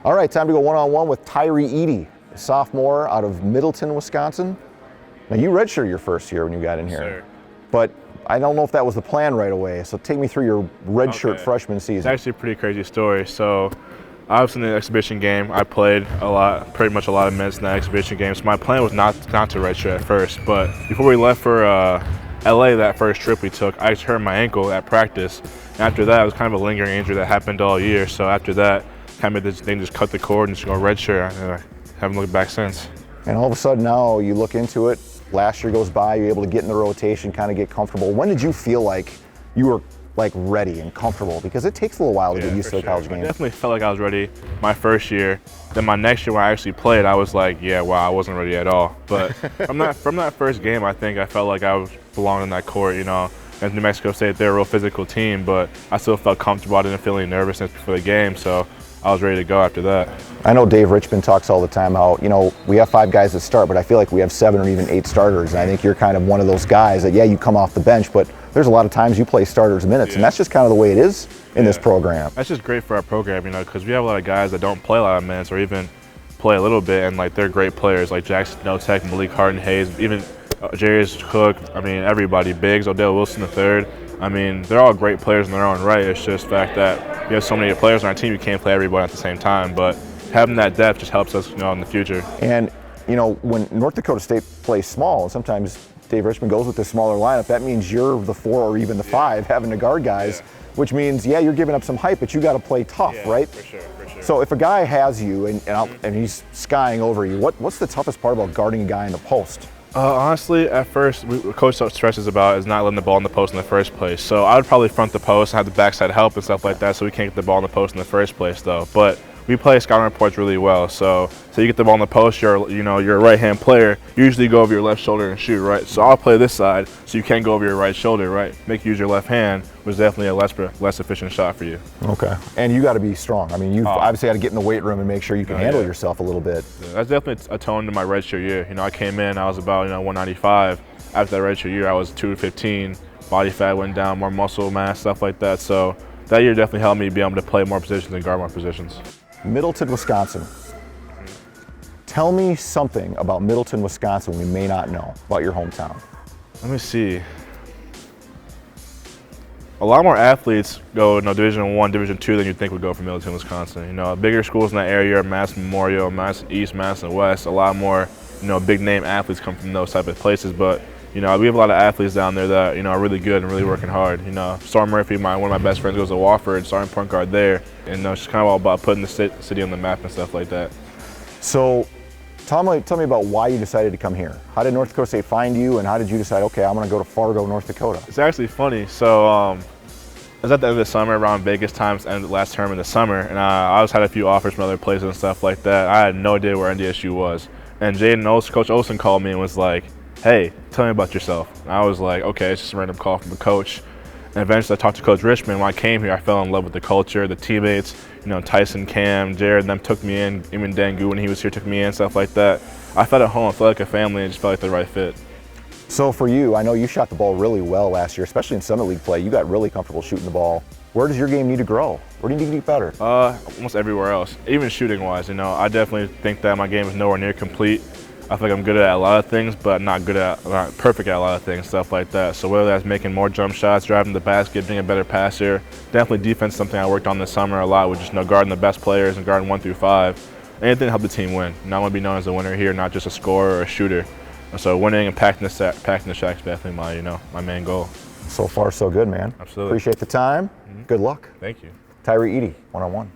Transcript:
All right, time to go one-on-one with Tyree Eady, a sophomore out of Middleton, Wisconsin. Now, you redshirted your first year when you got in here, sir. But I don't know if that was the plan right away. So take me through your redshirt freshman season. It's actually a pretty crazy story. So I was in the exhibition game. I played pretty much a lot of minutes in that exhibition game. So my plan was not to redshirt at first. But before we left for LA, that first trip we took, I just hurt my ankle at practice. And after that, it was kind of a lingering injury that happened all year. So after that, kind of they just cut the cord and just go redshirt. And I haven't looked back since. And all of a sudden now you look into it. Last year goes by, you're able to get in the rotation, kind of get comfortable. When did you feel like you were ready and comfortable? Because it takes a little while to get used to the college game. I definitely felt like I was ready my first year. Then my next year when I actually played, I was like, yeah, wow, I wasn't ready at all. But from that first game, I think I felt like I belonged in that court, you know. As New Mexico State, they're a real physical team, but I still felt comfortable. I didn't feel any nervousness before the game, so I was ready to go after that. I know Dave Richmond talks all the time how, you know, we have 5 guys that start, but I feel like we have 7 or even 8 starters. And I think you're kind of one of those guys that, yeah, you come off the bench, but there's a lot of times you play starters minutes, and that's just kind of the way it is in this program. That's just great for our program, you know, because we have a lot of guys that don't play a lot of minutes or even play a little bit, and they're great players like Jackson Notek, Malik Harden-Hayes, even Jarius Cook. I mean, everybody, Biggs, Odell Wilson III. I mean, they're all great players in their own right. It's just the fact that we have so many players on our team, you can't play everybody at the same time. But having that depth just helps us, you know, in the future. And, you know, when North Dakota State plays small, and sometimes Dave Richmond goes with the smaller lineup, that means you're the 4 or even the 5 having to guard guys, which means, yeah, you're giving up some height, but you got to play tough, right? For sure, for sure. So if a guy has you and he's skying over you, what's the toughest part about guarding a guy in the post? Honestly, at first, Coach stresses about is not letting the ball in the post in the first place. So I would probably front the post and have the backside help and stuff like that, so we can't get the ball in the post in the first place, though. But we play scouting reports really well. So you get the ball in the post, you're a right-hand player. You usually go over your left shoulder and shoot, right? So I'll play this side, so you can't go over your right shoulder, right? Make you use your left hand, was definitely a less efficient shot for you. Okay. And you got to be strong. I mean, you've obviously got to get in the weight room and make sure you can handle yourself a little bit. Yeah, that's definitely a tone to my redshirt year. You know, I came in, I was about 195. After that redshirt year, I was 215. Body fat went down, more muscle mass, stuff like that. So that year definitely helped me be able to play more positions and guard more positions. Middleton, Wisconsin. Tell me something about Middleton, Wisconsin we may not know about your hometown. Let me see. A lot more athletes go Division I, Division II than you'd think would go from Middleton, Wisconsin. You know, bigger schools in that area are Madison Memorial, Madison East, Madison West. A lot more, big name athletes come from those type of places. But we have a lot of athletes down there that are really good and really working hard. Storm Murphy, one of my best friends, goes to Wofford, starting point guard there, and it's just kind of all about putting the city on the map and stuff like that. So, tell me about why you decided to come here. How did North Dakota State find you, and how did you decide, okay, I'm going to go to Fargo, North Dakota? It's actually funny. So, I was at the end of the summer, around Vegas times, and last term in the summer, and I always had a few offers from other places and stuff like that. I had no idea where NDSU was, and Coach Olsen called me and was like, hey, tell me about yourself. And I was like, okay, it's just a random call from a coach. And eventually I talked to Coach Richmond. When I came here, I fell in love with the culture, the teammates, Tyson, Cam, Jared, and them took me in. Even Dangu, when he was here, took me in, stuff like that. I felt at home, I felt like a family, and just felt like the right fit. So for you, I know you shot the ball really well last year, especially in Summit League play. You got really comfortable shooting the ball. Where does your game need to grow? Where do you need to get better? Almost everywhere else, even shooting-wise. I definitely think that my game is nowhere near complete. I feel like I'm good at a lot of things, but not perfect at a lot of things, stuff like that. So whether that's making more jump shots, driving the basket, being a better passer, definitely defense is something I worked on this summer a lot with just guarding the best players and guarding 1 through 5. Anything to help the team win. I want to be known as a winner here, not just a scorer or a shooter. So winning and packing the shack is definitely my main goal. So far, so good, man. Absolutely. Appreciate the time. Good luck. Thank you. Tyree Eady, one-on-one.